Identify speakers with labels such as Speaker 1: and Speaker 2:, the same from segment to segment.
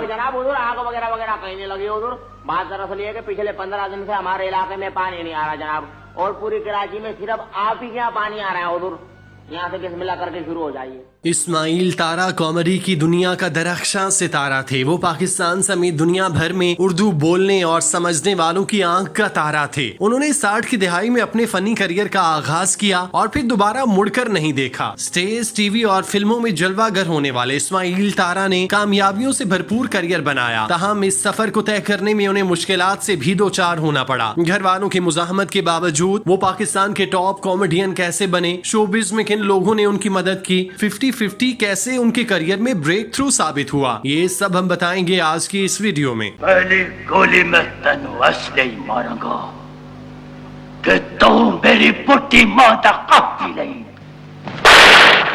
Speaker 1: जनाब उधर आग वगैरह वगैरह कहीं नहीं लगी उधर। बात दरअसल ये है कि पिछले 15 दिन से हमारे इलाके में पानी नहीं आ रहा जनाब, और पूरी कराची में सिर्फ आप ही के यहाँ पानी आ रहा है उधर। यहाँ से बिस्मिल्लाह करके शुरू हो जाइए।
Speaker 2: इस्माइल तारा कॉमेडी की दुनिया का दरख्शां सितारा थे। वो पाकिस्तान समेत दुनिया भर में उर्दू बोलने और समझने वालों की आंख का तारा थे। उन्होंने 60 की दिहाई में अपने फनी करियर का आगाज किया और फिर दोबारा मुड़कर नहीं देखा। स्टेज, टीवी और फिल्मों में जलवागर होने वाले इस्माइल तारा ने कामयाबियों से भरपूर करियर बनाया। ताहम इस सफर को तय करने में उन्हें मुश्किलात से भी दो चार होना पड़ा। घर वालों की मुजाहमत के बावजूद वो पाकिस्तान के टॉप कॉमेडियन कैसे बने, शोबिज में किन लोगों ने उनकी मदद की, 50-50 कैसे उनके करियर में ब्रेक थ्रू साबित हुआ, ये सब हम बताएंगे आज की इस वीडियो में।
Speaker 3: पहली गोली में तेनू असले ही मारूंगा कि तू मेरी पुट्टी माता कभी नहीं।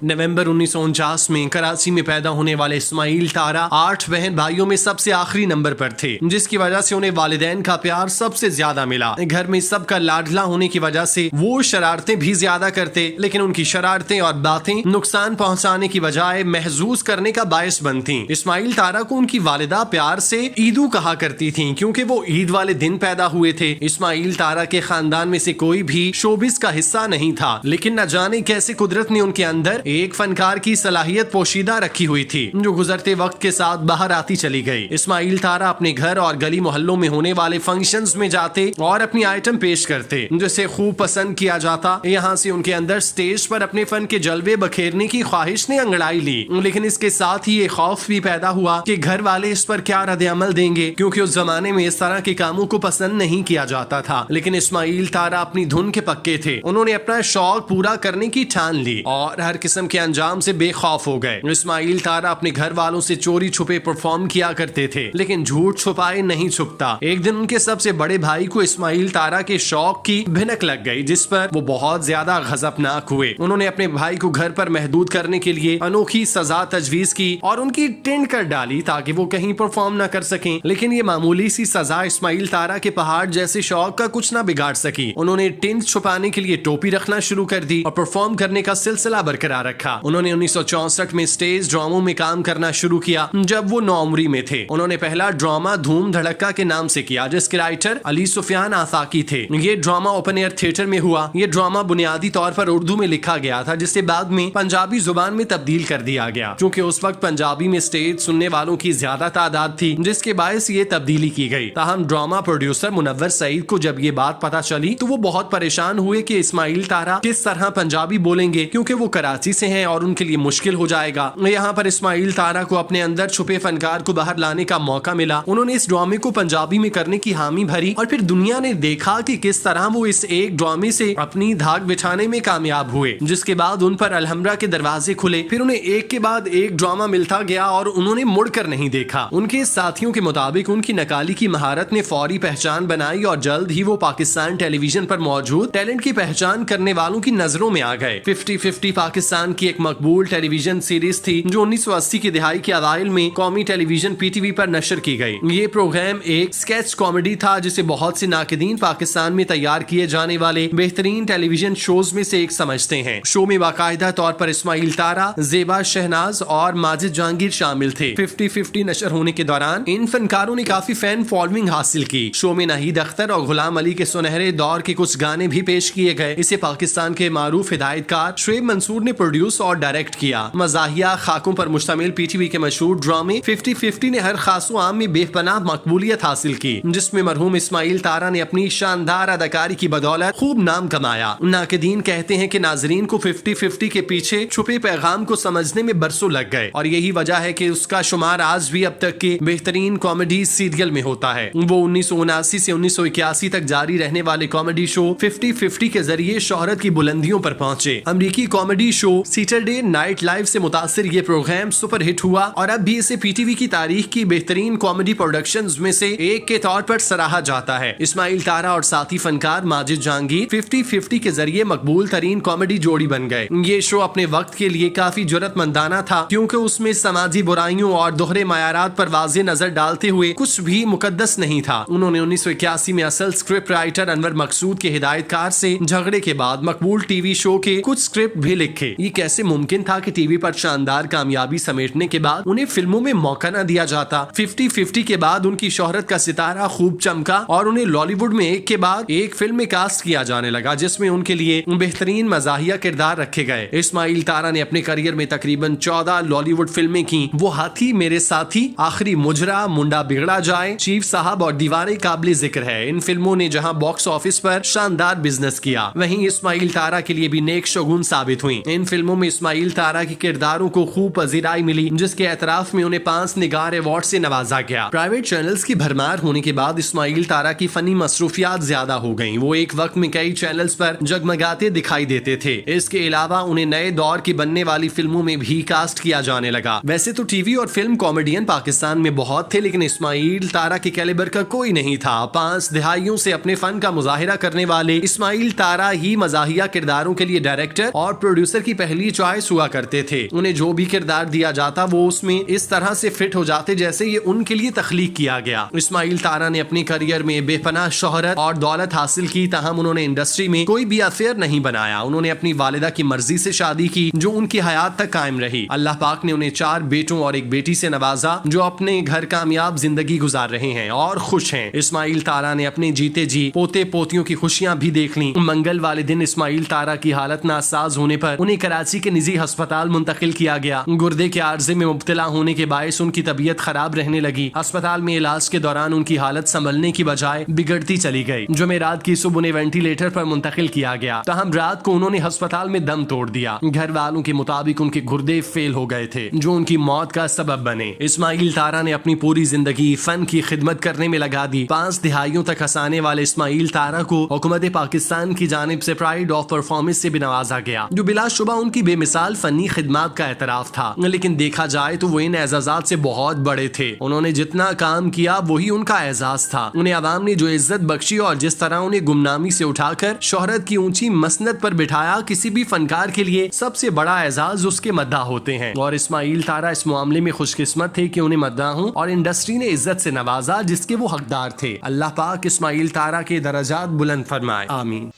Speaker 2: नवंबर 1949 में कराची में पैदा होने वाले इस्माइल तारा 8 बहन भाइयों में सबसे आखिरी नंबर पर थे, जिसकी वजह से उन्हें वालिदैन का प्यार सबसे ज्यादा मिला। घर में सबका लाडला होने की वजह से वो शरारतें भी ज्यादा करते, लेकिन उनकी शरारतें और बातें नुकसान पहुंचाने की बजाय महजूज करने का बायस बनती। इस्माइल तारा को उनकी वालिदा प्यार से ईदू कहा करती थी, क्योंकि वो ईद वाले दिन पैदा हुए थे। इस्माइल तारा के खानदान में से कोई भी शोबिस का हिस्सा नहीं था, लेकिन न जाने कैसे कुदरत ने उनके अंदर एक फनकार की सलाहियत पोशीदा रखी हुई थी, जो गुजरते वक्त के साथ बाहर आती चली गई। इस्माइल तारा अपने घर और गली मोहल्लों में होने वाले फंक्शंस में जाते और अपनी आइटम पेश करते, जिसे खूब पसंद किया जाता। यहाँ से उनके अंदर स्टेज पर अपने फन के जलवे बखेरने की ख्वाहिश ने अंगड़ाई ली, लेकिन इसके साथ ही ये खौफ भी पैदा हुआ कि घर वाले इस पर क्या रद्द अमल देंगे, क्योंकि उस जमाने में इस तरह के कामों को पसंद नहीं किया जाता था। लेकिन इस्माइल तारा अपनी धुन के पक्के थे। उन्होंने अपना शौक पूरा करने की ठान ली और हर किस्म के अंजाम से बेखौफ हो गए। इस्माइल तारा अपने घर वालों से चोरी छुपे परफॉर्म किया करते थे, लेकिन झूठ छुपाए नहीं छुपता। एक दिन उनके सबसे बड़े भाई को इस्माइल तारा के शौक की भिनक लग गई, जिस पर वो बहुत ज्यादा गजबनाक हुए। उन्होंने अपने भाई को घर पर महदूद करने के लिए अनोखी सजा तजवीज की और उनकी टिंड कर डाली ताकि वो कहीं परफॉर्म न कर सकें। लेकिन ये मामूली सी सजा इस्माइल तारा के पहाड़ जैसे शौक का कुछ न बिगाड़ सकी। उन्होंने टिंड छुपाने के लिए टोपी रखना शुरू कर दी और परफॉर्म करने का सिलसिला बरकरार रखा। उन्होंने 1964 में स्टेज ड्रामों में काम करना शुरू किया, जब वो 9 उम्री में थे। उन्होंने पहला ड्रामा धूम धड़क्का के नाम से किया, जिसके राइटर अली सुफियान आफाकी थे। ये ड्रामा ओपन एयर थिएटर में हुआ। ये ड्रामा बुनियादी तौर पर उर्दू में लिखा गया था, जिसे बाद में पंजाबी जुबान में तब्दील कर दिया गया, क्योंकि उस वक्त पंजाबी में स्टेज सुनने वालों की ज्यादा तादाद थी, जिसके बायस ये तब्दीली की गई। ताहम ड्रामा प्रोड्यूसर मुनव्वर सईद को जब ये बात पता चली तो वो बहुत परेशान हुए कि इस्माइल तारा किस तरह पंजाबी बोलेंगे, क्योंकि वो कराची से हैं और उनके लिए मुश्किल हो जाएगा। यहाँ पर इस्माइल तारा को अपने अंदर छुपे फनकार को बाहर लाने का मौका मिला। उन्होंने इस ड्रामे को पंजाबी में करने की हामी भरी और फिर दुनिया ने देखा कि किस तरह वो इस एक ड्रामे से अपनी धाक बिछाने में कामयाब हुए, जिसके बाद उन पर अलहमरा के दरवाजे खुले। फिर उन्हें एक के बाद एक ड्रामा मिलता गया और उन्होंने मुड़कर नहीं देखा। उनके साथियों के मुताबिक उनकी नकाली की महारत ने फौरी पहचान बनाई और जल्द ही वो पाकिस्तान टेलीविजन पर मौजूद टैलेंट की पहचान करने वालों की नजरों में आ गए। 50-50 पाकिस्तान की एक मकबूल टेलीविजन सीरीज थी, जो 1980 की दिहाई के अवाइल में कौमी टेलीविजन PTV पर नशर की गई। ये प्रोग्राम एक स्केच कॉमेडी था, जिसे बहुत से नाकिदीन पाकिस्तान में तैयार किए जाने वाले बेहतरीन टेलीविजन शोज में से एक समझते हैं। शो में बाकायदा तौर पर इस्माइल तारा, जेबा शहनाज और माजिद जहांगीर शामिल थे। 50-50 नशर होने के दौरान इन फनकारों ने काफी फैन फॉलोइंग हासिल की। शो में नाहिद अख्तर और गुलाम अली के सुनहरे दौर के कुछ गाने भी पेश किए गए। इसे पाकिस्तान के मारूफ हिदायतकार शुएब मंसूर ने प्रोड्यूस और डायरेक्ट किया। मज़ाहिया खाकों पर मुश्तमिल PTV के मशहूर ड्रामे 50-50 ने हर खासो आम में बेपनाह मकबूलियत हासिल की, जिसमें मरहूम इस्माइल तारा ने अपनी शानदार अदाकारी की बदौलत खूब नाम कमाया। नाकिदीन कहते हैं कि नाजरीन को 50-50 के पीछे छुपे पैगाम को समझने में बरसों लग गए, और यही वजह है कि उसका शुमार आज भी अब तक के बेहतरीन कॉमेडी सीरियल में होता है। वो 1979 से 1981 तक जारी रहने वाले कॉमेडी शो 50-50 के जरिए शोहरत की बुलंदियों पर पहुंचे। अमरीकी comedy show Saturday night live से मुतासिर ये प्रोग्राम सुपर हिट हुआ और अब भी इसे PTV की तारीख की बेहतरीन कॉमेडी प्रोडक्शंस में से एक के तौर पर सराहा जाता है। इस्माइल तारा और साथी फनकार माजिद जहांगीर 50-50 के जरिए मकबूल तरीन कॉमेडी जोड़ी बन गए। ये शो अपने वक्त के लिए काफी जुर्रतमंदाना था, क्योंकि उसमें समाजी बुराइयों और दोहरे मयारात पर वाज़ेह नजर डालते हुए कुछ भी मुकद्दस नहीं था। उन्होंने 1981 में असल स्क्रिप्ट राइटर अनवर मकसूद के हिदायतकार से झगड़े के बाद मकबूल TV शो के कुछ स्क्रिप्ट भी लिखे। یہ کیسے ممکن تھا کہ ٹی وی پر شاندار کامیابی سمیٹنے کے بعد انہیں فلموں میں موقع نہ دیا جاتا۔ 50-50 کے بعد ان کی شہرت کا ستارہ خوب چمکا اور انہیں لالی ووڈ میں ایک کے بعد ایک فلم میں کاسٹ کیا جانے لگا جس میں ان کے لیے بہترین مزاحیہ کردار رکھے گئے۔ اسماعیل تارا نے اپنے کیریئر میں تقریباً 14 لالی ووڈ فلمیں کی۔ وہ ہاتھی، میرے ساتھی، آخری مجرا، منڈا بگڑا جائے، چیف صاحب اور دیوانے قابل ذکر ہے۔ ان فلموں نے جہاں باکس آفس پر شاندار بزنس کیا، وہیں اسماعیل تارا کے لیے بھی نیک شگون ثابت ہوئی۔ ان فلموں میں اسماعیل تارا کے کرداروں کو خوب پذیرائی ملی جس کے اعتراف میں انہیں 5 نگار ایوارڈ سے نوازا گیا۔ پرائیویٹ چینلز کی بھرمار ہونے کے بعد اسماعیل تارا کی فنی مصروفیات زیادہ ہو گئیں۔ وہ ایک وقت میں کئی چینلز پر جگمگاتے دکھائی دیتے تھے۔ اس کے علاوہ انہیں نئے دور کی بننے والی فلموں میں بھی کاسٹ کیا جانے لگا۔ ویسے تو ٹی وی اور فلم کامیڈین پاکستان میں بہت تھے، لیکن اسماعیل تارا کے کیلیبر کا کوئی نہیں تھا۔ 5 دہائیوں سے اپنے فن کا مظاہرہ کرنے والے اسماعیل تارا ہی مزاحیہ کرداروں کے لیے ڈائریکٹر اور پروڈیوسر کی پہلی چوائس ہوا کرتے تھے۔ انہیں جو بھی کردار دیا جاتا وہ اس میں اس طرح سے فٹ ہو جاتے جیسے یہ ان کے لیے تخلیق کیا گیا۔ اسماعیل تارا نے اپنی کیریئر میں بے پناہ شہرت اور دولت حاصل کی، تاہم انہوں نے انڈسٹری میں کوئی بھی افیئر نہیں بنایا۔ انہوں نے اپنی والدہ کی مرضی سے شادی کی جو ان کی حیات تک قائم رہی۔ اللہ پاک نے انہیں 4 بیٹوں اور ایک بیٹی سے نوازا جو اپنے گھر کامیاب زندگی گزار رہے ہیں اور خوش ہیں۔ اسماعیل تارا نے اپنے جیتے جی پوتے پوتیوں کی خوشیاں بھی دیکھ لیں۔ منگل والے دن اسماعیل تارا کی حالت ناساز ہونے پر انہیں کراچی کے نجی ہسپتال منتقل کیا گیا۔ گردے کے عارضے میں مبتلا ہونے کے باعث ان کی طبیعت خراب رہنے لگی۔ ہسپتال میں علاج کے دوران ان کی حالت سنبھلنے کی بجائے بگڑتی چلی گئی۔ جمعرات کی صبح انہیں وینٹیلیٹر پر منتقل کیا گیا، تاہم رات کو انہوں نے ہسپتال میں دم توڑ دیا۔ گھر والوں کے مطابق ان کے گردے فیل ہو گئے تھے جو ان کی موت کا سبب بنے۔ اسماعیل تارا نے اپنی پوری زندگی فن کی خدمت کرنے میں لگا دی۔ 5 دہائیوں تک ہنسانے والے اسماعیل تارا کو حکومت پاکستان کی جانب سے پرائیڈ آف پرفارمنس سے بھی نوازا گیا جو بلا شبہ ان کی بے مثال فنی خدمات کا اعتراف تھا، لیکن دیکھا جائے تو وہ ان اعزازات سے بہت بڑے تھے۔ انہوں نے جتنا کام کیا وہی ان کا اعزاز تھا۔ انہیں عوام نے جو عزت بخشی اور جس طرح انہیں گمنامی سے اٹھا کر شہرت کی اونچی مسند پر بٹھایا، کسی بھی فنکار کے لیے سب سے بڑا اعزاز اس کے مداح ہوتے ہیں، اور اسماعیل تارا اس معاملے میں خوش قسمت تھے کہ انہیں مداحوں اور انڈسٹری نے عزت سے نوازا جس کے وہ حقدار تھے۔ اللہ پاک اسماعیل تارا کے درجات بلند فرمائے، آمین۔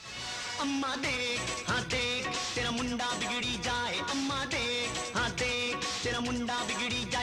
Speaker 4: اماں دیکھ ہاں دیکھ تیرا منڈا بگڑی جائے، اماں دیکھ ہاں دیکھ تیرا منڈا بگڑی جائے۔